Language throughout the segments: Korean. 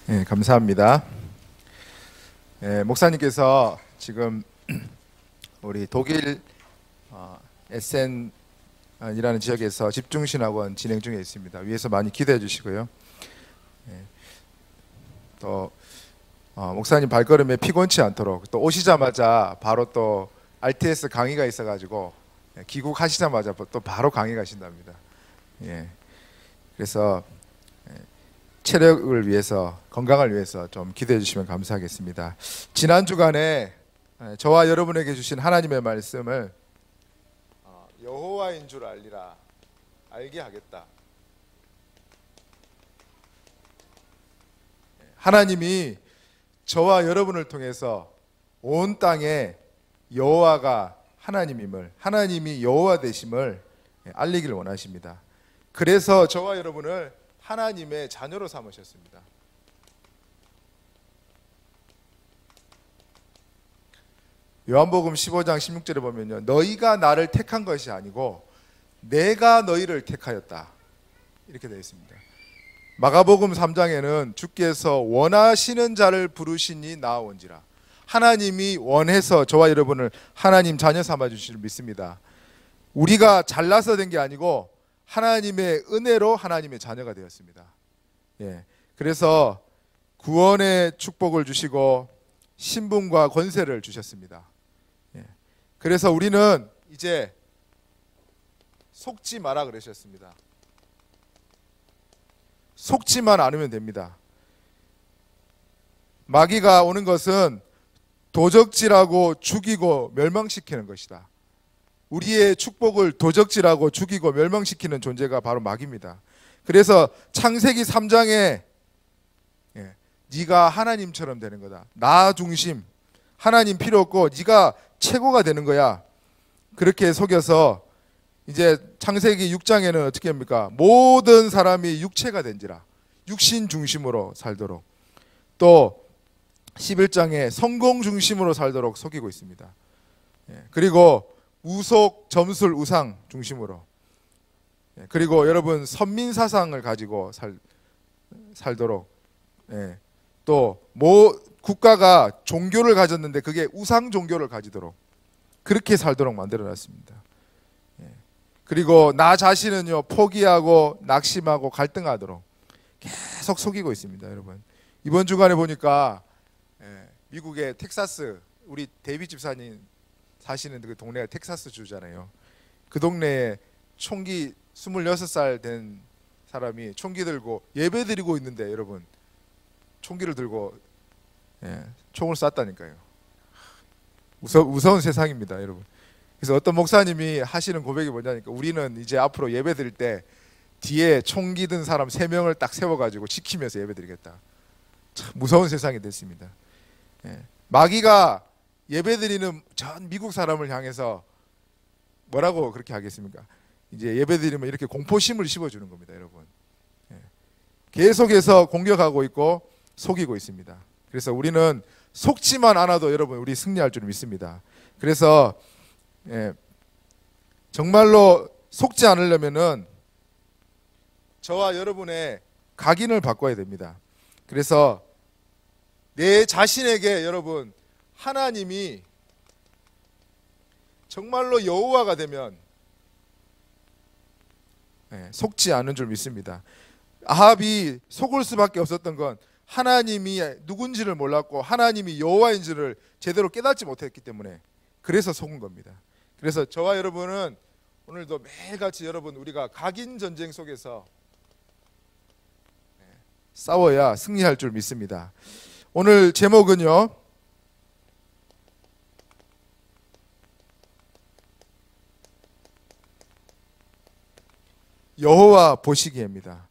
네, 감사합니다. 목사님께서 지금 우리 독일 에센이라는 지역에서 집중신학원 진행 중에 있습니다. 위에서 많이 기대해 주시고요. 또 목사님 발걸음에 피곤치 않도록, 또 오시자마자 바로 또 RTS 강의가 있어가지고 귀국하시자마자 또 바로 강의 가신답니다. 그래서 체력을 위해서, 건강을 위해서 좀 기대해 주시면 감사하겠습니다. 지난 주간에 저와 여러분에게 주신 하나님의 말씀을 여호와인 줄 알리라, 알게 하겠다. 하나님이 저와 여러분을 통해서 온 땅에 여호와가 하나님임을, 하나님이 여호와 되심을 알리기를 원하십니다. 그래서 저와 여러분을 하나님의 자녀로 삼으셨습니다. 요한복음 15장 16절에 보면요, 너희가 나를 택한 것이 아니고 내가 너희를 택하였다, 이렇게 되어 있습니다. 마가복음 3장에는 주께서 원하시는 자를 부르시니 나아온지라, 하나님이 원해서 저와 여러분을 하나님 자녀 삼아 주시를 믿습니다. 우리가 잘나서 된 게 아니고 하나님의 은혜로 하나님의 자녀가 되었습니다. 그래서 구원의 축복을 주시고 신분과 권세를 주셨습니다. 그래서 우리는 이제 속지 마라 그러셨습니다. 속지만 않으면 됩니다. 마귀가 오는 것은 도적질하고 죽이고 멸망시키는 것이다. 우리의 축복을 도적질하고 죽이고 멸망시키는 존재가 바로 마귀입니다. 그래서 창세기 3장에 네가 하나님처럼 되는 거다, 나 중심, 하나님 필요 없고 네가 최고가 되는 거야, 그렇게 속여서 이제 창세기 6장에는 어떻게 합니까? 모든 사람이 육체가 된지라, 육신 중심으로 살도록, 또 11장에 성공 중심으로 살도록 속이고 있습니다. 그리고 우속, 점술, 우상 중심으로, 그리고 여러분 선민사상을 가지고 살도록, 또 국가가 종교를 가졌는데 그게 우상 종교를 가지도록 그렇게 살도록 만들어놨습니다. 그리고 나 자신은요 포기하고 낙심하고 갈등하도록 계속 속이고 있습니다. 여러분, 이번 주간에 보니까 미국의 텍사스, 우리 데이비 집사님 사시는 그 동네가 텍사스 주잖아요. 그 동네에 총기 26살 된 사람이 총기 들고 예배 드리고 있는데, 여러분 총기를 들고 총을 쐈다니까요. 무서운 세상입니다, 여러분. 그래서 어떤 목사님이 하시는 고백이 뭐냐니까, 우리는 이제 앞으로 예배 드릴 때 뒤에 총기 든 사람 3명을 딱 세워가지고 지키면서 예배 드리겠다. 참 무서운 세상이 됐습니다. 마귀가 예배 드리는 전 미국 사람을 향해서 뭐라고 그렇게 하겠습니까? 이제 예배 드리면 이렇게 공포심을 심어주는 겁니다, 여러분. 계속해서 공격하고 있고 속이고 있습니다. 그래서 우리는 속지만 않아도 여러분 우리 승리할 줄 믿습니다. 그래서 정말로 속지 않으려면은 저와 여러분의 각인을 바꿔야 됩니다. 그래서 내 자신에게, 여러분, 하나님이 정말로 여호와가 되면 속지 않은 줄 믿습니다. 아합이 속을 수밖에 없었던 건 하나님이 누군지를 몰랐고 하나님이 여호와인지를 제대로 깨닫지 못했기 때문에, 그래서 속은 겁니다. 그래서 저와 여러분은 오늘도 매일같이 여러분 우리가 각인 전쟁 속에서 싸워야 승리할 줄 믿습니다. 오늘 제목은요, 여호와 보시기에입니다.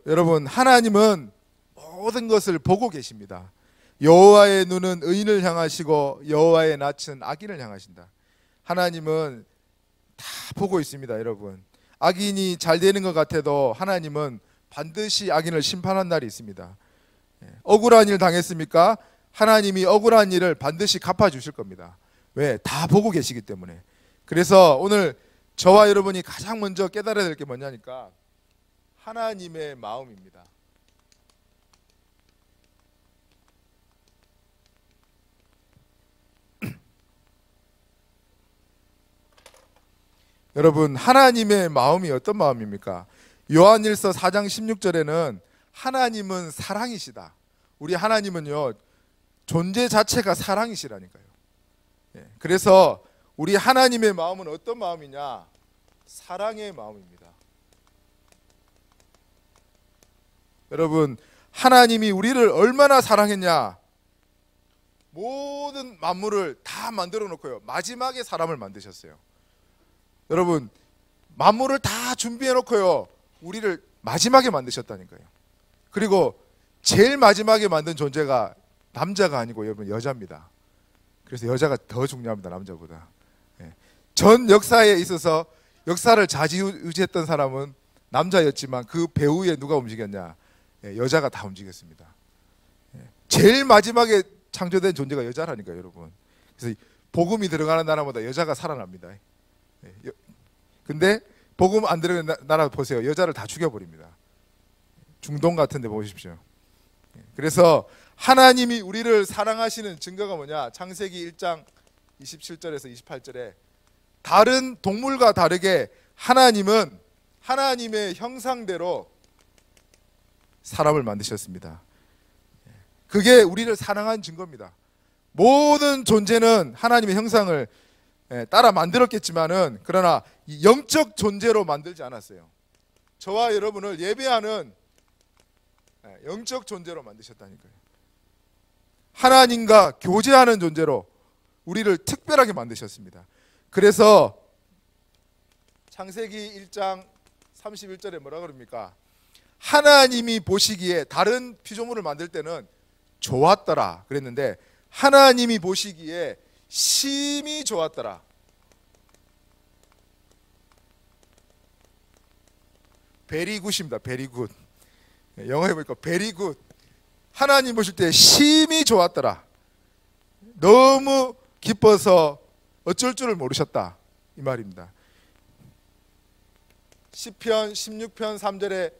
여러분, 하나님은 모든 것을 보고 계십니다. 여호와의 눈은 의인을 향하시고 여호와의 낯은 악인을 향하신다. 하나님은 다 보고 있습니다. 여러분, 악인이 잘 되는 것 같아도 하나님은 반드시 악인을 심판한 날이 있습니다. 억울한 일 당했습니까? 하나님이 억울한 일을 반드시 갚아주실 겁니다. 왜? 다 보고 계시기 때문에. 그래서 오늘 저와 여러분이 가장 먼저 깨달아야 될 게 뭐냐니까, 하나님의 마음입니다. 여러분, 하나님의 마음이 어떤 마음입니까? 요한일서 4장 16절에는 하나님은 사랑이시다. 우리 하나님은요, 존재 자체가 사랑이시라니까요. 그래서 우리 하나님의 마음은 어떤 마음이냐? 사랑의 마음입니다. 여러분, 하나님이 우리를 얼마나 사랑했냐? 모든 만물을 다 만들어 놓고요, 마지막에 사람을 만드셨어요. 여러분, 만물을 다 준비해 놓고요, 우리를 마지막에 만드셨다니까요. 그리고 제일 마지막에 만든 존재가 남자가 아니고 여러분, 여자입니다. 그래서 여자가 더 중요합니다, 남자보다. 전 역사에 있어서 역사를 좌지우지했던 사람은 남자였지만 그 배후에 누가 움직였냐? 여자가 다 움직였습니다. 제일 마지막에 창조된 존재가 여자라니까요, 여러분. 그래서 복음이 들어가는 나라보다 여자가 살아납니다. 근데 복음 안 들어가는 나라 보세요. 여자를 다 죽여버립니다. 중동 같은 데 보십시오. 그래서 하나님이 우리를 사랑하시는 증거가 뭐냐? 창세기 1장 27절에서 28절에 다른 동물과 다르게 하나님은 하나님의 형상대로 사람을 만드셨습니다. 그게 우리를 사랑한 증거입니다. 모든 존재는 하나님의 형상을 따라 만들었겠지만은, 그러나 영적 존재로 만들지 않았어요. 저와 여러분을 예배하는 영적 존재로 만드셨다니까요. 하나님과 교제하는 존재로 우리를 특별하게 만드셨습니다. 그래서 창세기 1장 31절에 뭐라 그럽니까? 하나님이 보시기에, 다른 피조물을 만들 때는 좋았더라 그랬는데 하나님이 보시기에 심히 좋았더라. 베리굿입니다. 베리굿. 영어에 보니까 베리굿. 하나님 보실 때 심히 좋았더라. 너무 기뻐서 어쩔 줄을 모르셨다, 이 말입니다. 시편 16편 3절에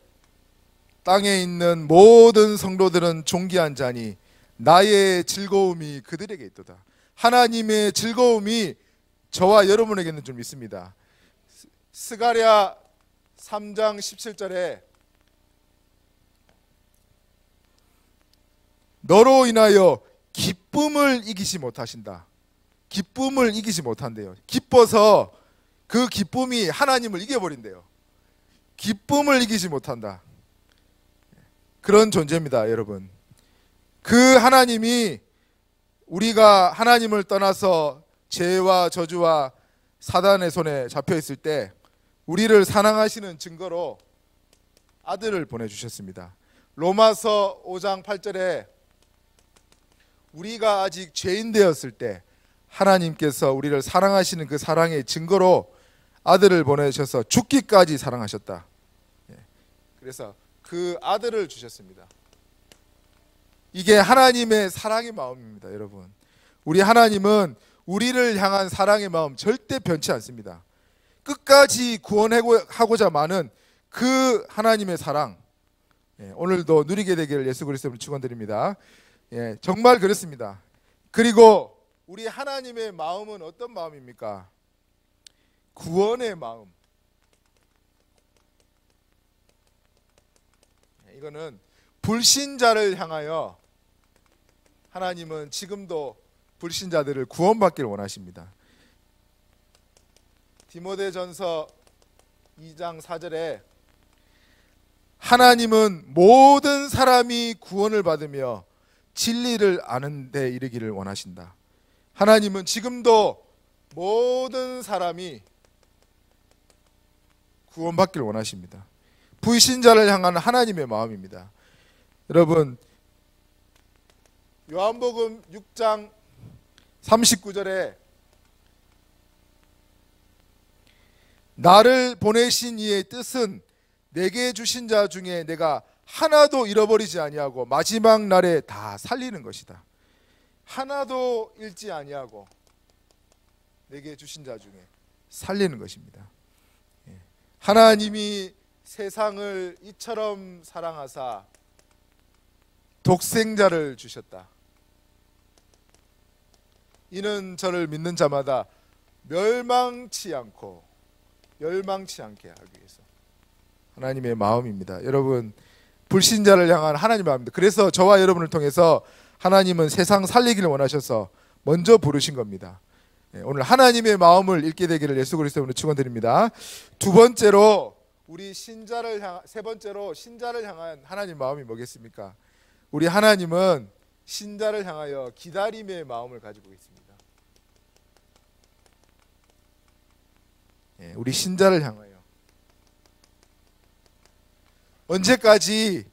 땅에 있는 모든 성도들은 존귀한 자니 나의 즐거움이 그들에게 있도다. 하나님의 즐거움이 저와 여러분에게는 좀 있습니다. 스가랴 3장 17절에 너로 인하여 기쁨을 이기지 못하신다. 기쁨을 이기지 못한대요. 기뻐서 그 기쁨이 하나님을 이겨버린대요. 기쁨을 이기지 못한다. 그런 존재입니다, 여러분. 그 하나님이 우리가 하나님을 떠나서 죄와 저주와 사단의 손에 잡혀 있을 때 우리를 사랑하시는 증거로 아들을 보내주셨습니다. 로마서 5장 8절에 우리가 아직 죄인 되었을 때 하나님께서 우리를 사랑하시는 그 사랑의 증거로 아들을 보내셔서 죽기까지 사랑하셨다. 그래서 그 아들을 주셨습니다. 이게 하나님의 사랑의 마음입니다, 여러분. 우리 하나님은 우리를 향한 사랑의 마음 절대 변치 않습니다. 끝까지 구원하고자 많은 그 하나님의 사랑, 오늘도 누리게 되기를 예수 그리스도로 축원드립니다. 정말 그렇습니다. 그리고 우리 하나님의 마음은 어떤 마음입니까? 구원의 마음. 이거는 불신자를 향하여 하나님은 지금도 불신자들을 구원받기를 원하십니다. 디모데전서 2장 4절에 하나님은 모든 사람이 구원을 받으며 진리를 아는 데 이르기를 원하신다. 하나님은 지금도 모든 사람이 구원받기를 원하십니다. 불신자를 향한 하나님의 마음입니다. 여러분, 요한복음 6장 39절에 나를 보내신 이의 뜻은 내게 주신 자 중에 내가 하나도 잃어버리지 아니하고 마지막 날에 다 살리는 것이다. 하나도 잃지 아니하고 내게 주신 자 중에 살리는 것입니다. 하나님이 세상을 이처럼 사랑하사 독생자를 주셨다. 이는 저를 믿는 자마다 멸망치 않고 멸망치 않게 하기 위해서 하나님의 마음입니다. 여러분, 불신자를 향한 하나님의 마음입니다. 그래서 저와 여러분을 통해서 하나님은 세상 살리기를 원하셔서 먼저 부르신 겁니다. 오늘 하나님의 마음을 읽게 되기를 예수 그리스도로 축원드립니다. 두 번째로 세 번째로 신자를 향한 하나님 마음이 뭐겠습니까? 우리 하나님은 신자를 향하여 기다림의 마음을 가지고 있습니다. 우리 신자를 향하여 언제까지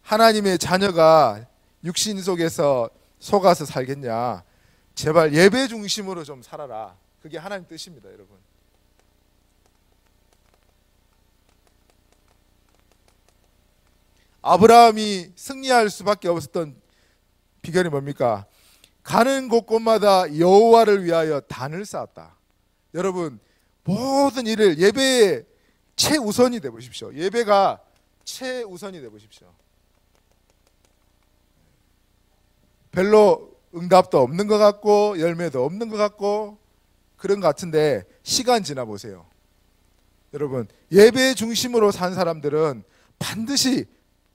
하나님의 자녀가 육신 속에서 속아서 살겠냐? 제발 예배 중심으로 좀 살아라. 그게 하나님 뜻입니다, 여러분. 아브라함이 승리할 수밖에 없었던 비결이 뭡니까? 가는 곳곳마다 여호와를 위하여 단을 쌓았다. 여러분, 모든 일을 예배의 최우선이 돼 보십시오. 예배가 최우선이 돼 보십시오. 별로 응답도 없는 것 같고 열매도 없는 것 같고 그런 것 같은데 시간 지나 보세요. 여러분, 예배 중심으로 산 사람들은 반드시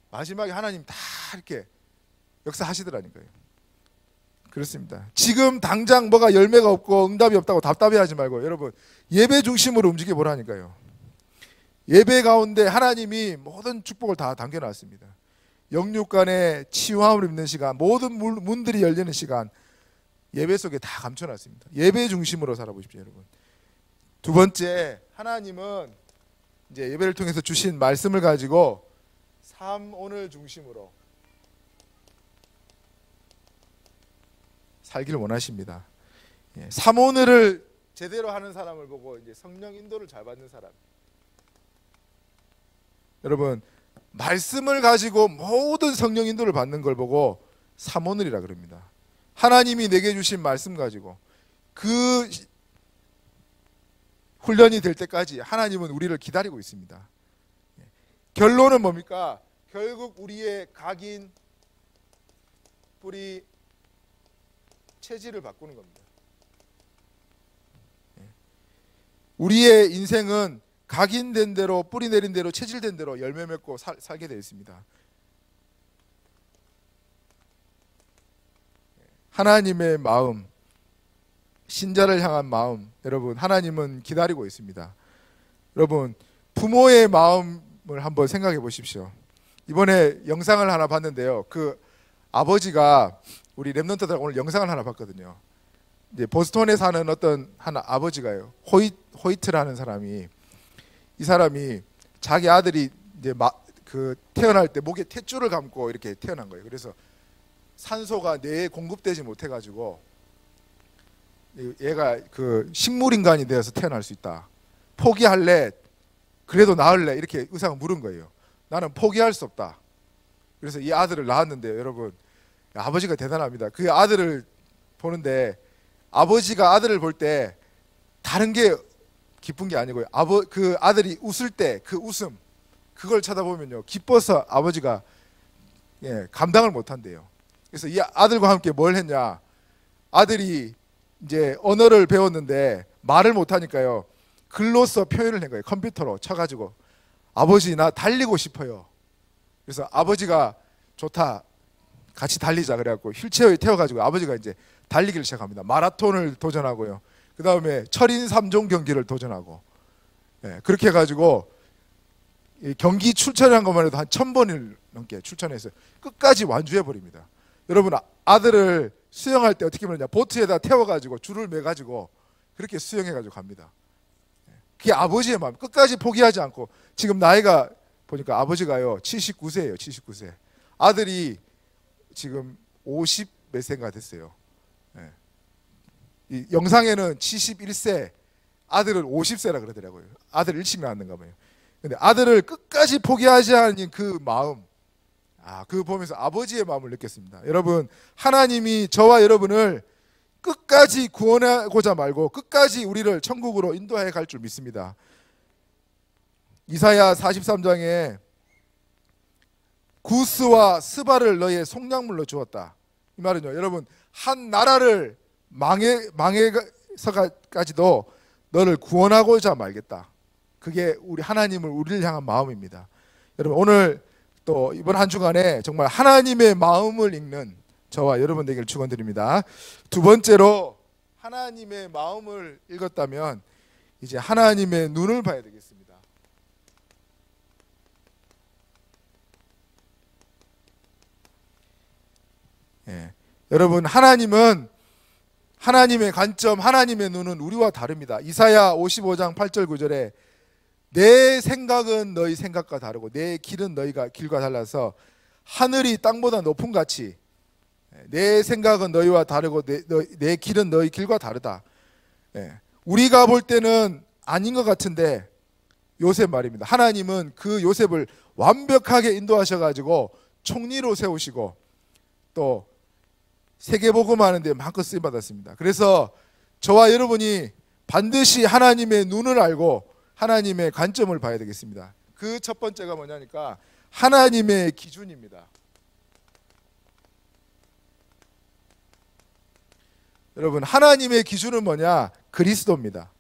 마지막에 하나님 다 이렇게 역사하시더라니까요. 그렇습니다. 지금 당장 뭐가 열매가 없고 응답이 없다고 답답해하지 말고 여러분, 예배 중심으로 움직여 보라니까요. 예배 가운데 하나님이 모든 축복을 다 담겨놨습니다. 영육간의 치유함을 입는 시간, 모든 문들이 열리는 시간, 예배 속에 다 감춰놨습니다. 예배 중심으로 살아보십시오, 여러분. 두 번째, 하나님은 이제 예배를 통해서 주신 말씀을 가지고 삶 오늘 중심으로 살기를 원하십니다. 삶 오늘을 제대로 하는 사람을 보고 이제 성령 인도를 잘 받는 사람. 여러분, 말씀을 가지고 모든 성령 인도를 받는 걸 보고 삶 오늘이라 그럽니다. 하나님이 내게 주신 말씀 가지고 그 훈련이 될 때까지 하나님은 우리를 기다리고 있습니다. 결론은 뭡니까? 결국 우리의 각인, 뿌리, 체질을 바꾸는 겁니다. 우리의 인생은 각인된 대로, 뿌리 내린 대로, 체질된 대로 열매 맺고 살게 되어 있습니다. 하나님의 마음, 신자를 향한 마음, 여러분, 하나님은 기다리고 있습니다. 여러분, 부모의 마음을 한번 생각해 보십시오. 이번에 영상을 하나 봤는데요. 그 아버지가, 우리 랩런트들 오늘 영상을 하나 봤거든요. 이제 보스턴에 사는 어떤 한 아버지가요, 호이트라는 사람이, 이 사람이 자기 아들이 이제 태어날 때 목에 탯줄을 감고 이렇게 태어난 거예요. 그래서 산소가 뇌에 공급되지 못해가지고 얘가 그 식물인간이 되어서 태어날 수 있다. 포기할래? 그래도 낳을래? 이렇게 의사가 물은 거예요. 나는 포기할 수 없다. 그래서 이 아들을 낳았는데요, 여러분, 아버지가 대단합니다. 그 아들을 보는데 아버지가 아들을 볼 때 다른 게 기쁜 게 아니고요, 그 아들이 웃을 때 그 웃음, 그걸 쳐다보면요, 기뻐서 아버지가 감당을 못한대요. 그래서 이 아들과 함께 뭘 했냐, 아들이 이제 언어를 배웠는데 말을 못하니까요, 글로써 표현을 한 거예요. 컴퓨터로 쳐가지고, 아버지 나 달리고 싶어요. 그래서 아버지가 좋다, 같이 달리자 그래갖고 휠체어에 태워가지고 아버지가 이제 달리기를 시작합니다. 마라톤을 도전하고요, 그 다음에 철인 3종 경기를 도전하고, 그렇게 해가지고 경기 출전한 것만 해도 한 1000번을 넘게 출전해서 끝까지 완주해 버립니다. 여러분, 아들을 수영할 때 어떻게 하느냐, 보트에다 태워가지고 줄을 매가지고 그렇게 수영해가지고 갑니다. 그게 아버지의 마음, 끝까지 포기하지 않고. 지금 나이가 보니까 아버지가요 79세예요 79세. 아들이 지금 50 몇 세인가 됐어요. 이 영상에는 71세, 아들은 50세라 그러더라고요. 아들 일찍 낳았는가 봐요. 근데 아들을 끝까지 포기하지 않은 그 마음, 그거 보면서 아버지의 마음을 느꼈습니다. 여러분, 하나님이 저와 여러분을 끝까지 구원하고자 말고 끝까지 우리를 천국으로 인도해 갈 줄 믿습니다. 이사야 43장에 구스와 스바를 너의 속량물로 주었다. 이 말은요, 여러분, 한 나라를 망해서까지도 너를 구원하고자 말겠다. 그게 우리 하나님을 우리를 향한 마음입니다. 여러분 오늘 또 이번 한 주간에 정말 하나님의 마음을 읽는 저와 여러분 되기를 축원드립니다. 두 번째로 하나님의 마음을 읽었다면 이제 하나님의 눈을 봐야 되겠습니다. 예. 여러분 하나님은 하나님의 관점, 하나님의 눈은 우리와 다릅니다. 이사야 55장 8절 9절에 내 생각은 너희 생각과 다르고 내 길은 너희가 길과 달라서 하늘이 땅보다 높은 같이 내 생각은 너희와 다르고 내 길은 너희 길과 다르다. 우리가 볼 때는 아닌 것 같은데 요셉 말입니다. 하나님은 그 요셉을 완벽하게 인도하셔가지고 총리로 세우시고 또 세계복음하는 데 마음껏 쓰임받았습니다. 그래서 저와 여러분이 반드시 하나님의 눈을 알고 하나님의 관점을 봐야 되겠습니다. 그 첫 번째가 뭐냐니까 하나님의 기준입니다. 여러분 하나님의 기준은 뭐냐? 그리스도입니다.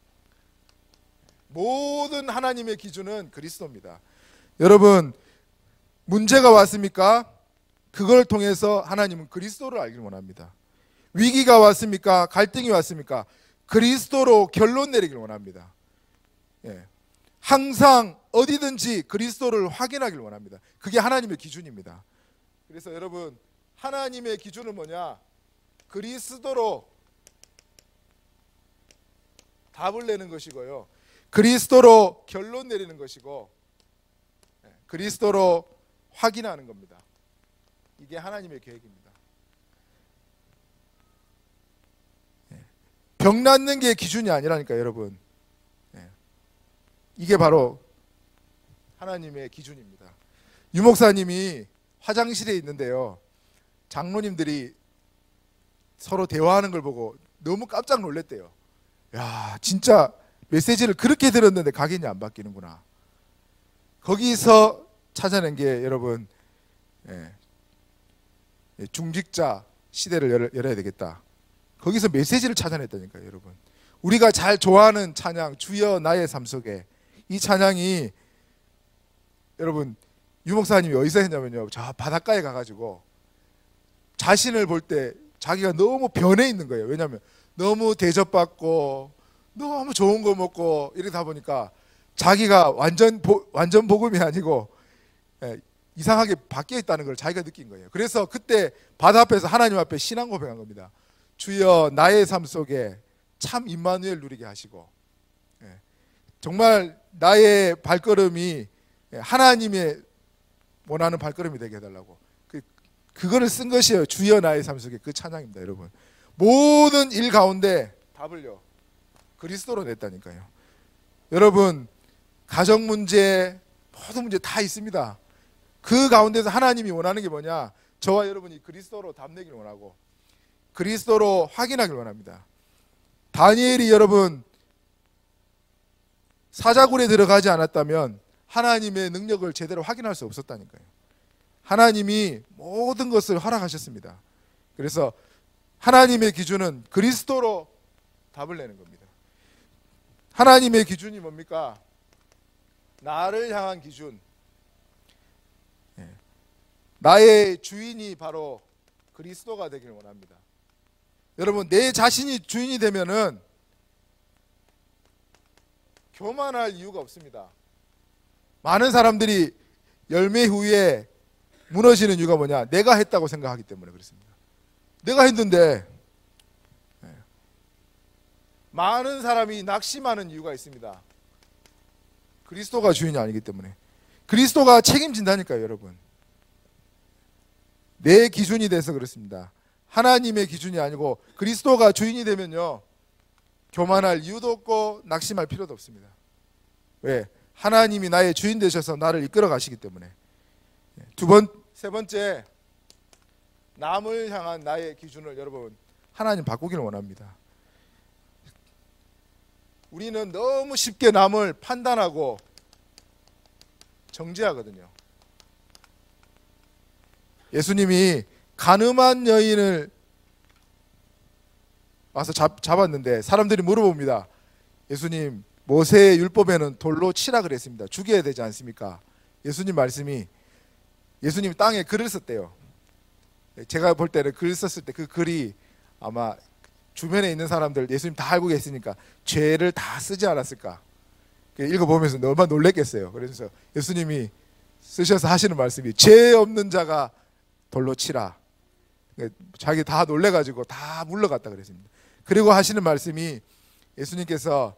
모든 하나님의 기준은 그리스도입니다. 여러분 문제가 왔습니까? 그걸 통해서 하나님은 그리스도를 알기를 원합니다. 위기가 왔습니까? 갈등이 왔습니까? 그리스도로 결론 내리기를 원합니다. 항상 어디든지 그리스도를 확인하기를 원합니다. 그게 하나님의 기준입니다. 그래서 여러분 하나님의 기준은 뭐냐? 그리스도로 답을 내는 것이고요. 그리스도로 결론 내리는 것이고 그리스도로 확인하는 겁니다. 이게 하나님의 계획입니다. 병 낫는 게 기준이 아니라니까요, 여러분. 이게 바로 하나님의 기준입니다. 유 목사님이 화장실에 있는데요. 장로님들이 서로 대화하는 걸 보고 너무 깜짝 놀랐대요. 야, 진짜 메시지를 그렇게 들었는데 각인이 안 바뀌는구나. 거기서 찾아낸 게 여러분 중직자 시대를 열어야 되겠다. 거기서 메시지를 찾아냈다니까요, 여러분. 우리가 잘 좋아하는 찬양 주여 나의 삶 속에 이 찬양이 여러분 유 목사님이 어디서 했냐면요, 저 바닷가에 가가지고 자신을 볼 때 자기가 너무 변해 있는 거예요. 왜냐하면 너무 대접받고 너무 좋은 거 먹고 이러다 보니까 자기가 완전 복음이 아니고 이상하게 바뀌어 있다는 걸 자기가 느낀 거예요. 그래서 그때 바다 앞에서 하나님 앞에 신앙 고백한 겁니다. 주여 나의 삶 속에 참 임마누엘 누리게 하시고 정말 나의 발걸음이 하나님의 원하는 발걸음이 되게 해달라고 그거를 쓴 것이에요. 주여 나의 삶 속에 그 찬양입니다. 여러분 모든 일 가운데 답을요 그리스도로 냈다니까요. 여러분 가정 문제 모든 문제 다 있습니다. 그 가운데서 하나님이 원하는 게 뭐냐? 저와 여러분이 그리스도로 답 내기를 원하고 그리스도로 확인하기를 원합니다. 다니엘이 여러분 사자굴에 들어가지 않았다면 하나님의 능력을 제대로 확인할 수 없었다니까요. 하나님이 모든 것을 허락하셨습니다. 그래서 하나님의 기준은 그리스도로 답을 내는 겁니다. 하나님의 기준이 뭡니까? 나를 향한 기준. 나의 주인이 바로 그리스도가 되기를 원합니다. 여러분 내 자신이 주인이 되면은 교만할 이유가 없습니다. 많은 사람들이 열매 후에 무너지는 이유가 뭐냐? 내가 했다고 생각하기 때문에 그렇습니다. 내가 했는데 많은 사람이 낙심하는 이유가 있습니다. 그리스도가 주인이 아니기 때문에. 그리스도가 책임진다니까요, 여러분. 내 기준이 돼서 그렇습니다. 하나님의 기준이 아니고 그리스도가 주인이 되면요 교만할 이유도 없고 낙심할 필요도 없습니다. 왜? 하나님이 나의 주인 되셔서 나를 이끌어 가시기 때문에. 세 번째, 남을 향한 나의 기준을 여러분 하나님 바꾸기를 원합니다. 우리는 너무 쉽게 남을 판단하고 정죄하거든요. 예수님이 간음한 여인을 와서 잡았는데 사람들이 물어봅니다. 예수님, 모세의 율법에는 돌로 치라 그랬습니다. 죽여야 되지 않습니까? 예수님 말씀이, 예수님이 땅에 글을 썼대요. 제가 볼 때는 글 썼을 때 그 글이 아마 주변에 있는 사람들 예수님 다 알고 계시니까 죄를 다 쓰지 않았을까. 읽어보면서 얼마나 놀랬겠어요. 그래서 예수님이 쓰셔서 하시는 말씀이 죄 없는 자가 돌로 치라. 자기 다 놀래가지고 다 물러갔다 그랬습니다. 그리고 하시는 말씀이, 예수님께서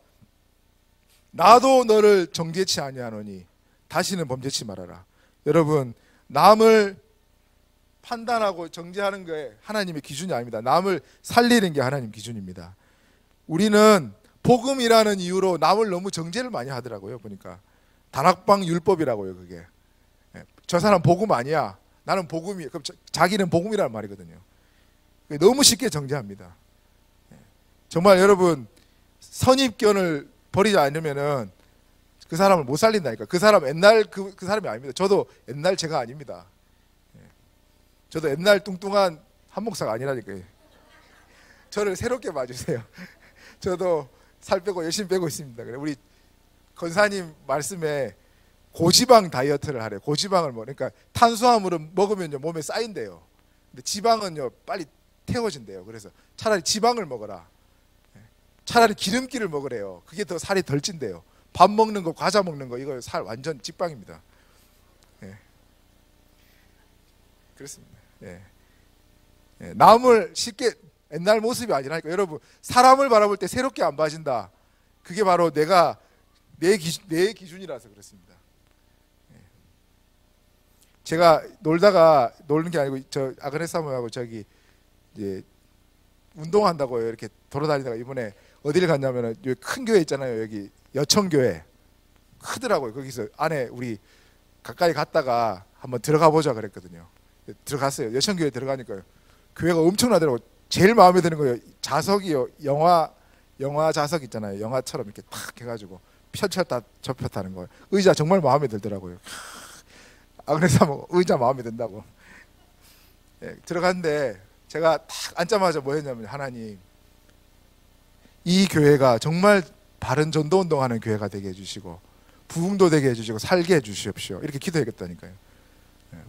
나도 너를 정죄치 아니하노니 다시는 범죄치 말아라. 여러분, 남을 판단하고 정죄하는 게 하나님의 기준이 아닙니다. 남을 살리는 게 하나님 기준입니다. 우리는 복음이라는 이유로 남을 너무 정죄를 많이 하더라고요. 보니까 다락방 율법이라고요. 그게 저 사람 복음 아니야, 나는 복음이, 그럼 자기는 복음이라는 말이거든요. 너무 쉽게 정죄합니다. 정말 여러분, 선입견을 버리지 않으면은 그 사람을 못 살린다니까. 그 사람 옛날 그 사람이 아닙니다. 저도 옛날 제가 아닙니다. 저도 옛날 뚱뚱한 한 목사가 아니라니까요. 저를 새롭게 봐주세요. 저도 살 빼고 열심히 빼고 있습니다. 그래, 우리 권사님 말씀에 고지방 다이어트를 하래요. 고지방을 그러니까 탄수화물은 먹으면요 몸에 쌓인대요. 근데 지방은요 빨리 태워진대요. 그래서 차라리 지방을 먹어라. 차라리 기름기를 먹으래요. 그게 더 살이 덜 찐대요. 밥 먹는 거, 과자 먹는 거, 이거 살 완전 직방입니다. 예. 그렇습니다. 예. 예. 남을 쉽게, 옛날 모습이 아니라니까. 여러분, 사람을 바라볼 때 새롭게 안 봐진다. 그게 바로 내 기준이라서 그렇습니다. 예. 제가 놀다가, 노는 게 아니고 저 아그네스 사모하고 저기 이제 운동한다고요. 이렇게 돌아다니다가 이번에 어디를 갔냐면은 여기 큰 교회 있잖아요. 여기 여천교회 크더라고요. 거기서 안에 우리 가까이 갔다가 한번 들어가 보자 그랬거든요. 들어갔어요. 여천교회 들어가니까요, 교회가 엄청나더라고요. 제일 마음에 드는 거예요. 자석이요. 영화 자석 있잖아요. 영화처럼 이렇게 탁 해가지고 펼쳤다 접혔다는 거예요. 의자 정말 마음에 들더라고요. 그래서 뭐 의자 마음에 든다고. 예, 들어갔는데 제가 딱 앉자마자 뭐 했냐면, 하나님, 이 교회가 정말 바른 전도 운동하는 교회가 되게 해주시고 부흥도 되게 해주시고 살게 해주시옵시오. 이렇게 기도했겠다니까요.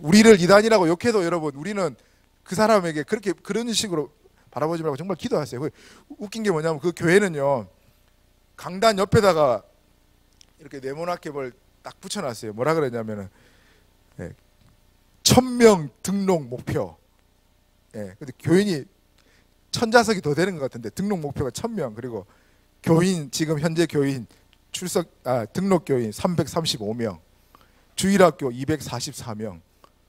우리를 이단이라고 욕해도 여러분, 우리는 그 사람에게 그런 식으로 바라보지 말고 정말 기도하세요. 웃긴 게 뭐냐면, 그 교회는요 강단 옆에다가 이렇게 네모나게 뭘 딱 붙여놨어요. 뭐라 그랬냐면은 1000명 등록 목표. 예, 근데 교인이 1000자석이 더 되는 것 같은데 등록 목표가 1000명. 그리고 교인, 지금 현재 교인 등록 교인 335명, 주일학교 244명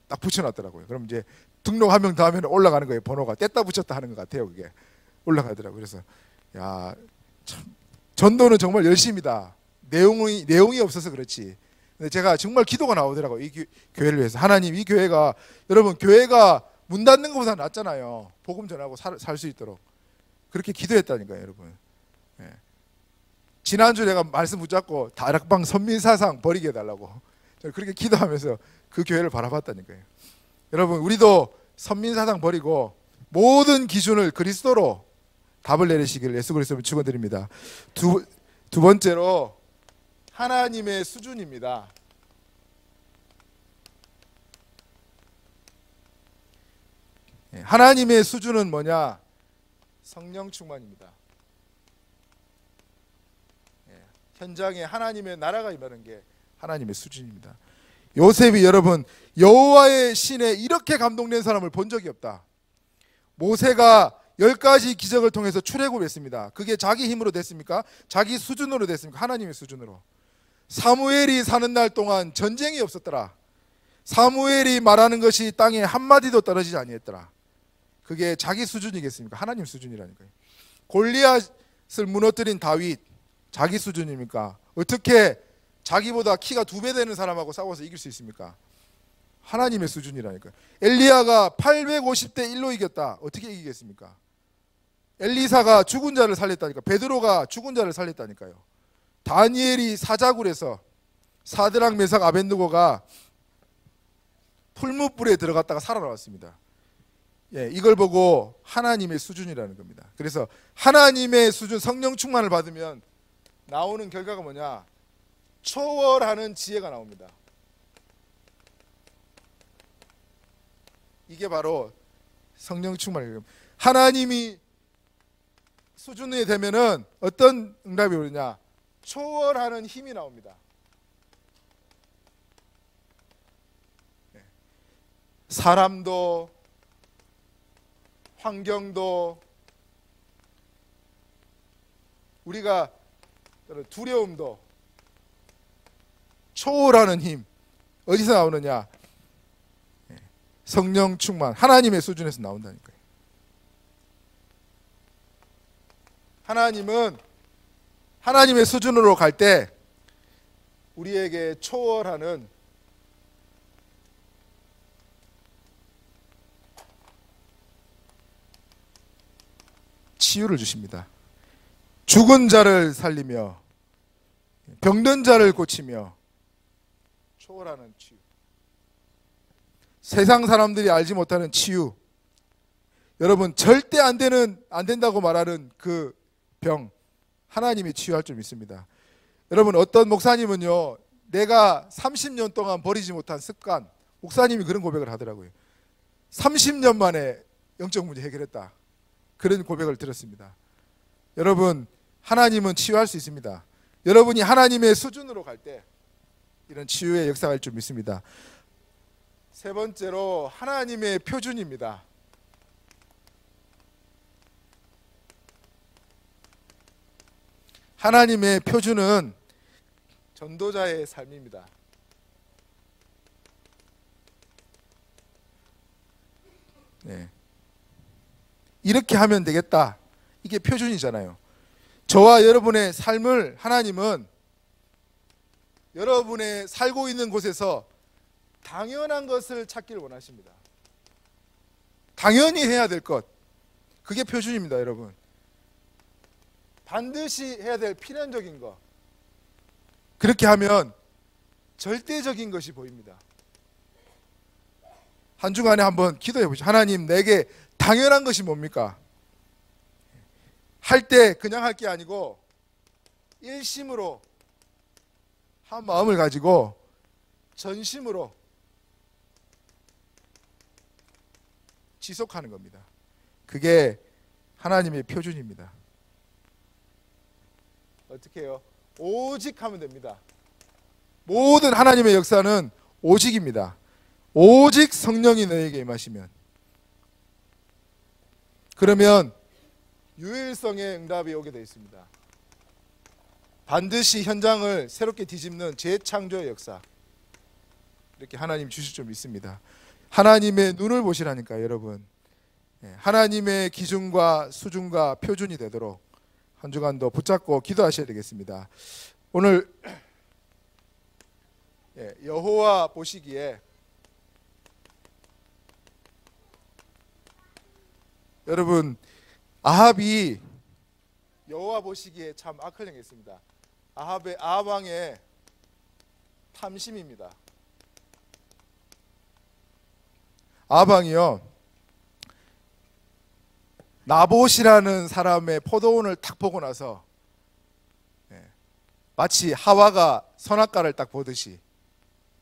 딱 붙여놨더라고요. 그럼 이제 등록 한 명 더 하면 올라가는 거예요. 번호가 뗐다 붙였다 하는 것 같아요. 그게 올라가더라고요. 그래서 야, 참, 전도는 정말 열심이다. 내용이 없어서 그렇지. 근데 제가 정말 기도가 나오더라고요. 이 교회를 위해서. 하나님, 이 교회가, 여러분, 교회가 문 닫는 것보다 낫잖아요. 복음 전하고 살 수 있도록. 그렇게 기도했다니까요, 여러분. 예. 지난주 내가 말씀 붙잡고 다락방 선민사상 버리게 해달라고 그렇게 기도하면서 그 교회를 바라봤다니까요. 여러분, 우리도 선민사상 버리고 모든 기준을 그리스도로 답을 내리시기를 예수 그리스도로 축원드립니다. 두 번째로 하나님의 수준입니다. 하나님의 수준은 뭐냐? 성령 충만입니다. 현장에 하나님의 나라가 임하는 게 하나님의 수준입니다. 요셉이, 여러분, 여호와의 신에 이렇게 감동된 사람을 본 적이 없다. 모세가 10가지 기적을 통해서 출애굽했습니다. 그게 자기 힘으로 됐습니까? 자기 수준으로 됐습니까? 하나님의 수준으로. 사무엘이 사는 날 동안 전쟁이 없었더라. 사무엘이 말하는 것이 땅에 한마디도 떨어지지 아니했더라. 그게 자기 수준이겠습니까? 하나님 수준이라니까요. 골리앗을 무너뜨린 다윗, 자기 수준입니까? 어떻게 자기보다 키가 2배 되는 사람하고 싸워서 이길 수 있습니까? 하나님의 수준이라니까요. 엘리야가 850대 1로 이겼다. 어떻게 이기겠습니까? 엘리사가 죽은 자를 살렸다니까. 베드로가 죽은 자를 살렸다니까요. 다니엘이 사자굴에서 사드락 메삭 아벳느고가 풀무불에 들어갔다가 살아나왔습니다. 예, 이걸 보고 하나님의 수준이라는 겁니다. 그래서 하나님의 수준, 성령 충만을 받으면 나오는 결과가 뭐냐? 초월하는 지혜가 나옵니다. 이게 바로 성령 충만이에요. 하나님이 수준이 되면은 어떤 응답이 오느냐? 초월하는 힘이 나옵니다. 사람도 환경도 우리가 두려움도 초월하는 힘 어디서 나오느냐? 성령 충만 하나님의 수준에서 나온다니까요. 하나님은 하나님의 수준으로 갈 때 우리에게 초월하는 치유를 주십니다. 죽은 자를 살리며 병든 자를 고치며 초월하는 치유. 세상 사람들이 알지 못하는 치유. 여러분 절대 안 된다고 말하는 그 병 하나님이 치유할 줄 믿습니다. 여러분 어떤 목사님은요, 내가 30년 동안 버리지 못한 습관, 목사님이 그런 고백을 하더라고요. 30년 만에 영적 문제 해결했다. 그런 고백을 들었습니다. 여러분 하나님은 치유할 수 있습니다. 여러분이 하나님의 수준으로 갈 때 이런 치유의 역사가 할 줄 믿습니다. 세 번째로 하나님의 표준입니다. 하나님의 표준은 전도자의 삶입니다. 네. 이렇게 하면 되겠다. 이게 표준이잖아요. 저와 여러분의 삶을 하나님은 여러분의 살고 있는 곳에서 당연한 것을 찾기를 원하십니다. 당연히 해야 될 것. 그게 표준입니다, 여러분. 반드시 해야 될 필연적인 것. 그렇게 하면 절대적인 것이 보입니다. 한 주간에 한번 기도해 보시죠. 하나님, 내게 당연한 것이 뭡니까? 할 때 그냥 할 게 아니고 일심으로 한 마음을 가지고 전심으로 지속하는 겁니다. 그게 하나님의 표준입니다. 어떻게 해요? 오직 하면 됩니다. 모든 하나님의 역사는 오직입니다. 오직 성령이 너에게 임하시면, 그러면 유일성의 응답이 오게 되어 있습니다. 반드시 현장을 새롭게 뒤집는 재창조의 역사, 이렇게 하나님 주실 줄 믿습니다. 하나님의 눈을 보시라니까요, 여러분. 하나님의 기준과 수준과 표준이 되도록 한 주간도 붙잡고 기도하셔야 되겠습니다. 오늘 여호와 보시기에, 여러분 아합이 여호와 보시기에 참 악을 행했습니다. 아합 왕의 탐심입니다. 아합 왕이요, 나봇이라는 사람의 포도원을 딱 보고 나서 마치 하와가 선악과를 딱 보듯이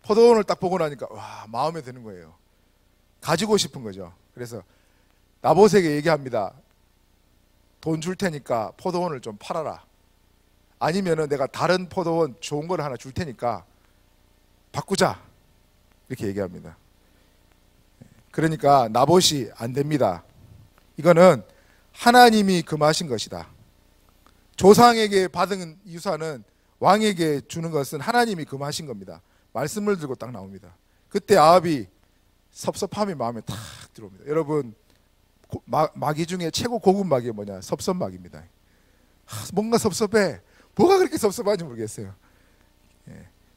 포도원을 딱 보고 나니까 와, 마음에 드는 거예요. 가지고 싶은 거죠. 그래서 나봇에게 얘기합니다. 돈 줄 테니까 포도원을 좀 팔아라. 아니면은 내가 다른 포도원 좋은 걸 하나 줄 테니까 바꾸자. 이렇게 얘기합니다. 그러니까 나봇이 안 됩니다. 이거는 하나님이 금하신 것이다. 조상에게 받은 유산은 왕에게 주는 것은 하나님이 금하신 겁니다. 말씀을 들고 딱 나옵니다. 그때 아합이 섭섭함이 마음에 탁 들어옵니다. 여러분 마귀 중에 최고 고급 마귀가 뭐냐? 섭섭마귀입니다. 뭔가 섭섭해. 뭐가 그렇게 섭섭한지 모르겠어요.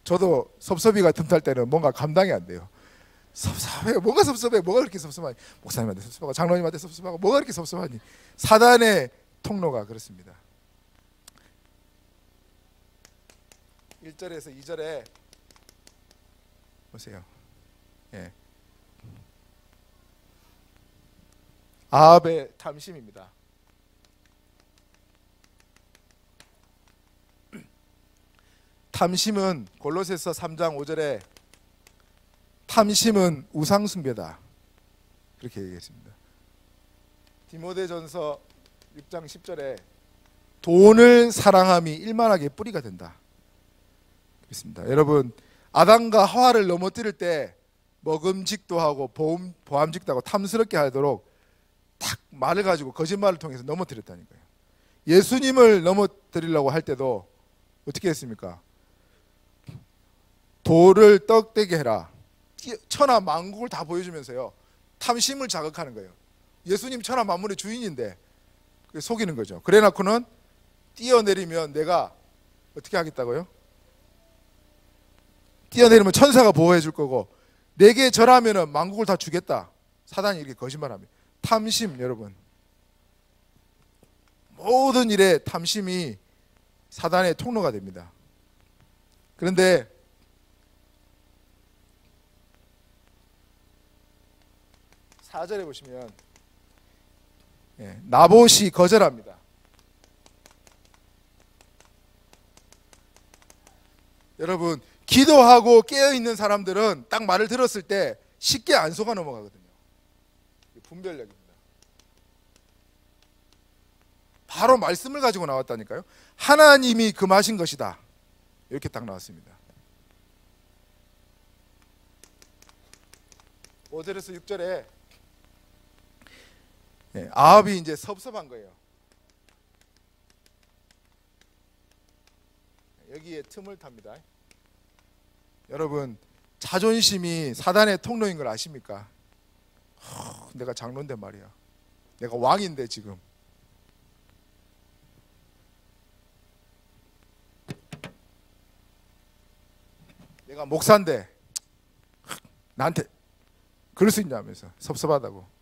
저도 섭섭이가 틈탈 때는 뭔가 감당이 안 돼요. 섭섭해. 뭔가 섭섭해. 뭐가 그렇게 섭섭하니? 목사님한테 섭섭하고 장로님한테 섭섭하고 뭐가 그렇게 섭섭하니? 사단의 통로가 그렇습니다. 1절에서 2절에 보세요. 아합의 탐심입니다. 탐심은 골로새서 3장 5절에 탐심은 우상숭배다 그렇게 얘기했습니다. 디모데전서 6장 10절에 돈을 사랑함이 일만하게 뿌리가 된다 그렇습니다. 여러분 아담과 하와를 넘어뜨릴 때 먹음직도 하고 보암직도 하고 탐스럽게 하도록 딱 말을 가지고 거짓말을 통해서 넘어뜨렸다니까요. 예수님을 넘어뜨리려고 할 때도 어떻게 했습니까? 돌을 떡되게 해라. 천하 만국을 다 보여주면서요. 탐심을 자극하는 거예요. 예수님 천하 만물의 주인인데 속이는 거죠. 그래 놓고는 뛰어내리면 내가 어떻게 하겠다고요? 뛰어내리면 천사가 보호해 줄 거고 내게 절하면 만국을 다 주겠다. 사단이 이렇게 거짓말합니다. 탐심 여러분. 모든 일에 탐심이 사단의 통로가 됩니다. 그런데 사절에 보시면 나봇이 거절합니다. 여러분 기도하고 깨어있는 사람들은 딱 말을 들었을 때 쉽게 안 속아 넘어가거든요. 분별력입니다. 바로 말씀을 가지고 나왔다니까요. 하나님이 금하신 것이다. 이렇게 딱 나왔습니다. 5절에서 6절에 아합이 이제 섭섭한 거예요. 여기에 틈을 탑니다. 여러분 자존심이 사단의 통로인 걸 아십니까? 내가 장로인데 말이야. 내가 왕인데 지금. 내가 목사인데 나한테 그럴 수 있냐면서 섭섭하다고.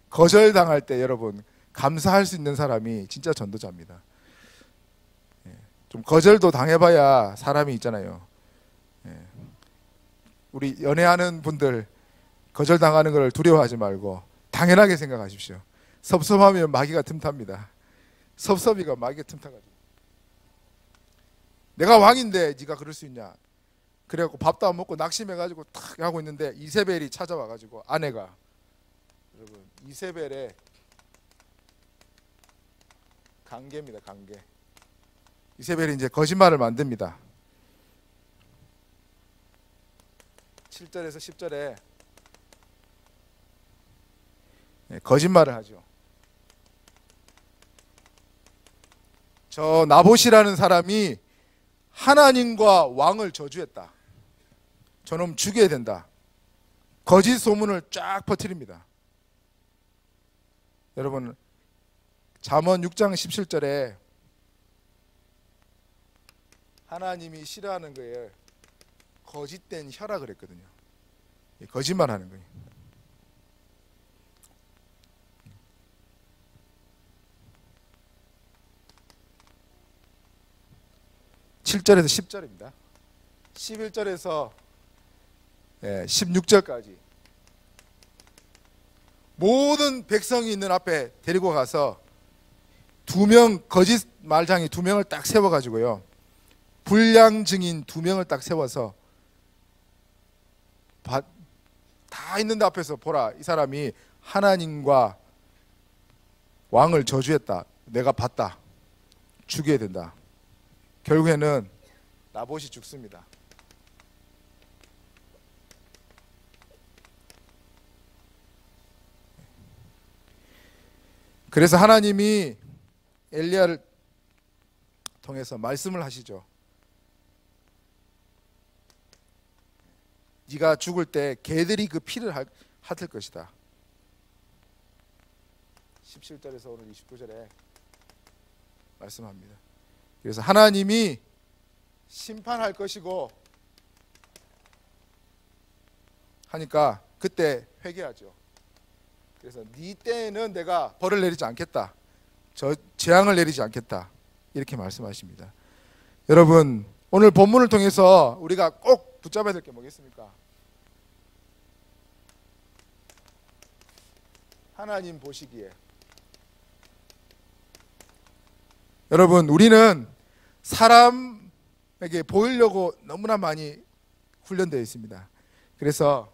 거절당할 때 여러분 감사할 수 있는 사람이 진짜 전도자입니다. 좀 거절도 당해봐야 사람이 있잖아요. 우리 연애하는 분들 거절당하는 걸 두려워하지 말고 당연하게 생각하십시오. 섭섭하면 마귀가 틈탑니다. 섭섭이가 마귀가 틈타가지고 내가 왕인데 네가 그럴 수 있냐. 그래갖고 밥도 안 먹고 낙심해가지고 탁 하고 있는데 이세벨이 찾아와가지고 아내가 여러분 이세벨의 관계입니다. 관계. 이세벨이 이제 거짓말을 만듭니다. 7절에서 10절에 거짓말을 하죠. 저 나봇이라는 사람이 하나님과 왕을 저주했다. 저놈 죽여야 된다. 거짓 소문을 쫙 퍼뜨립니다. 여러분 잠언 6장 17절에 하나님이 싫어하는 거에 거짓된 혀라 그랬거든요. 거짓말하는 거예요. (7절에서 10절입니다) 11절에서 16절까지 모든 백성이 있는 앞에 데리고 가서 거짓 말장이 2명을 딱 세워가지고요, 불량 증인 2명을 딱 세워서 다 있는 데 앞에서 보라, 이 사람이 하나님과 왕을 저주했다. 내가 봤다. 죽여야 된다. 결국에는 나봇이 죽습니다. 그래서 하나님이 엘리야를 통해서 말씀을 하시죠. 네가 죽을 때 개들이 그 피를 핥을 것이다. 17절에서 오늘 29절에 말씀합니다. 그래서 하나님이 심판할 것이고 하니까 그때 회개하죠. 그래서 네 때에는 내가 벌을 내리지 않겠다. 저 재앙을 내리지 않겠다. 이렇게 말씀하십니다. 여러분 오늘 본문을 통해서 우리가 꼭 붙잡아야 될 게 뭐겠습니까? 하나님 보시기에 여러분 우리는 사람 보이려고 너무나 많이 훈련되어 있습니다. 그래서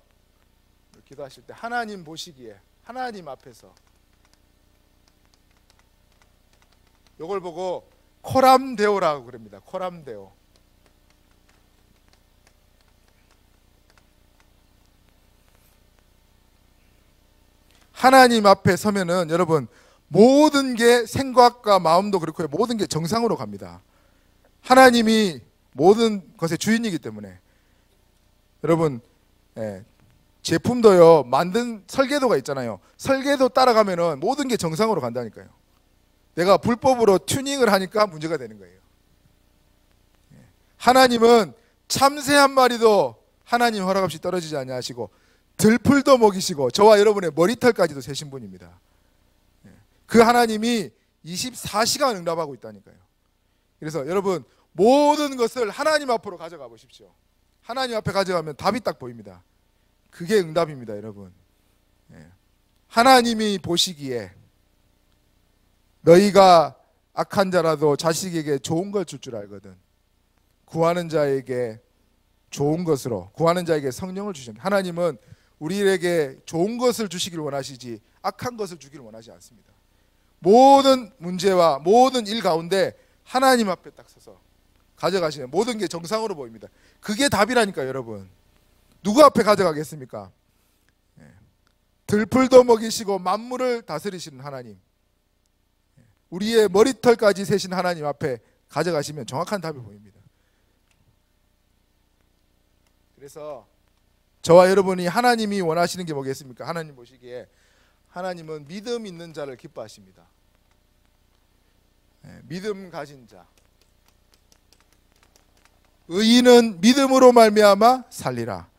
기도하실 때 하나님 보시기에 하나님 앞에서 이걸 보고 코람데오라고 그럽니다. 코람데오. 하나님 앞에 서면은 여러분 모든 게 생각과 마음도 그렇고 모든 게 정상으로 갑니다. 하나님이 모든 것의 주인이기 때문에 여러분 제품도요 만든 설계도가 있잖아요. 설계도 따라가면은 모든 게 정상으로 간다니까요. 내가 불법으로 튜닝을 하니까 문제가 되는 거예요. 하나님은 참새 한 마리도 하나님 허락 없이 떨어지지 아니하시고 들풀도 먹이시고 저와 여러분의 머리털까지도 세신 분입니다. 그 하나님이 24시간 응답하고 있다니까요. 그래서 여러분 모든 것을 하나님 앞으로 가져가 보십시오. 하나님 앞에 가져가면 답이 딱 보입니다. 그게 응답입니다, 여러분. 하나님이 보시기에 너희가 악한 자라도 자식에게 좋은 걸 줄 줄 알거든. 구하는 자에게 좋은 것으로, 구하는 자에게 성령을 주십니다. 하나님은 우리에게 좋은 것을 주시기를 원하시지 악한 것을 주기를 원하지 않습니다. 모든 문제와 모든 일 가운데 하나님 앞에 딱 서서 가져가시는 모든 게 정상으로 보입니다. 그게 답이라니까요, 여러분. 누구 앞에 가져가겠습니까? 들풀도 먹이시고 만물을 다스리시는 하나님, 우리의 머리털까지 세신 하나님 앞에 가져가시면 정확한 답이 보입니다. 그래서 저와 여러분이 하나님이 원하시는 게 뭐겠습니까? 하나님 보시기에 하나님은 믿음 있는 자를 기뻐하십니다. 믿음 가진 자, 의인은 믿음으로 말미암아 살리라.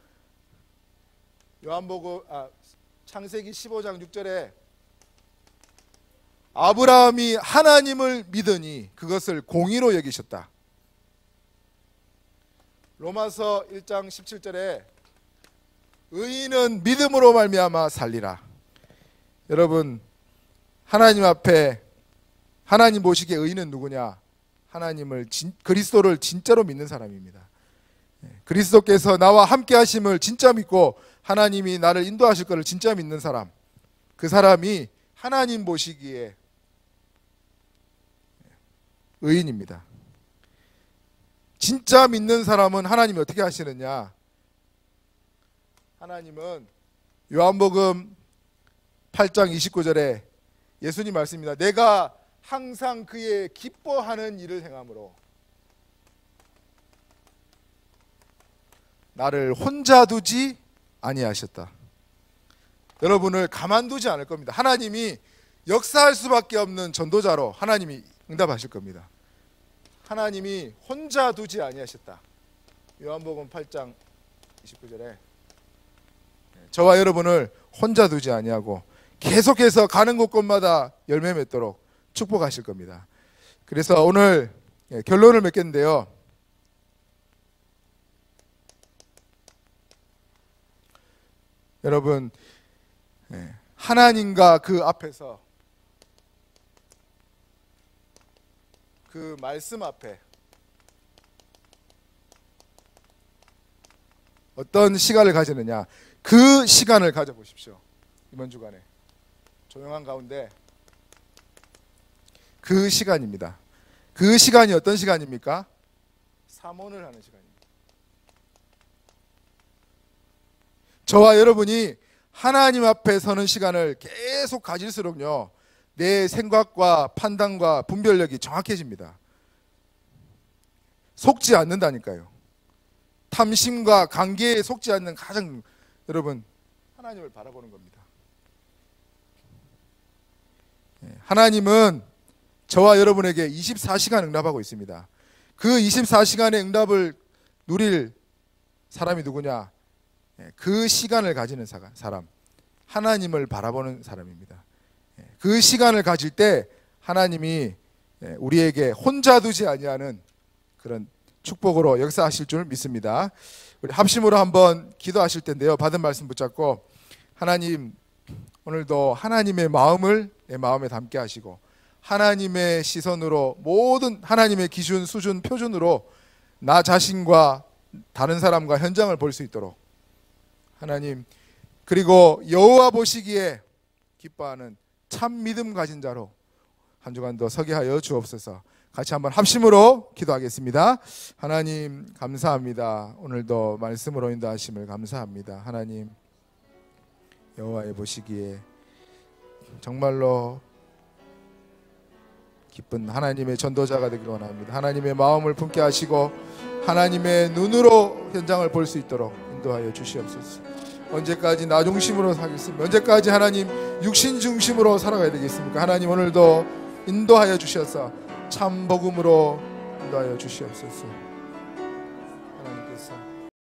요한복음 창세기 15장 6절에 아브라함이 하나님을 믿으니 그것을 공의로 여기셨다. 로마서 1장 17절에 의인은 믿음으로 말미암아 살리라. 여러분 하나님 앞에 하나님 보시기에 의인은 누구냐? 하나님을 그리스도를 진짜로 믿는 사람입니다. 그리스도께서 나와 함께 하심을 진짜 믿고 하나님이 나를 인도하실 것을 진짜 믿는 사람, 그 사람이 하나님 보시기에 의인입니다. 진짜 믿는 사람은 하나님이 어떻게 하시느냐? 하나님은 요한복음 8장 29절에 예수님 말씀입니다. 내가 항상 그의 기뻐하는 일을 행함으로 나를 혼자 두지 아니하셨다. 여러분을 가만두지 않을 겁니다. 하나님이 역사할 수밖에 없는 전도자로 하나님이 응답하실 겁니다. 하나님이 혼자 두지 아니하셨다. 요한복음 8장 29절에 저와 여러분을 혼자 두지 아니하고 계속해서 가는 곳곳마다 열매 맺도록 축복하실 겁니다. 그래서 오늘 결론을 맺겠는데요. 여러분 하나님과 그 앞에서 그 말씀 앞에 어떤 시간을 가지느냐, 그 시간을 가져보십시오. 이번 주간에 조용한 가운데 그 시간입니다. 그 시간이 어떤 시간입니까? 사모를 하는 시간입니다. 저와 여러분이 하나님 앞에 서는 시간을 계속 가질수록요, 내 생각과 판단과 분별력이 정확해집니다. 속지 않는다니까요. 탐심과 관계에 속지 않는 가장 여러분 하나님을 바라보는 겁니다. 하나님은 저와 여러분에게 24시간 응답하고 있습니다. 그 24시간의 응답을 누릴 사람이 누구냐? 그 시간을 가지는 사람, 하나님을 바라보는 사람입니다. 그 시간을 가질 때 하나님이 우리에게 혼자 두지 아니하는 그런 축복으로 역사하실 줄 믿습니다. 우리 합심으로 한번 기도하실 텐데요. 받은 말씀 붙잡고 하나님, 오늘도 하나님의 마음을 내 마음에 담게 하시고 하나님의 시선으로 모든 하나님의 기준, 수준, 표준으로 나 자신과 다른 사람과 현장을 볼 수 있도록 하나님, 그리고 여호와 보시기에 기뻐하는 참 믿음 가진 자로 한 주간도 서게 하여 주옵소서. 같이 한번 합심으로 기도하겠습니다. 하나님 감사합니다. 오늘도 말씀으로 인도하심을 감사합니다. 하나님, 여호와의 보시기에 정말로 기쁜 하나님의 전도자가 되기를 원합니다. 하나님의 마음을 품게 하시고 하나님의 눈으로 현장을 볼 수 있도록 인도하여 주시옵소서. 언제까지 나 중심으로 살겠습니까? 언제까지 하나님 육신 중심으로 살아가야 되겠습니까? 하나님 오늘도 인도하여 주셔서 참 복음으로 인도하여 주시옵소서.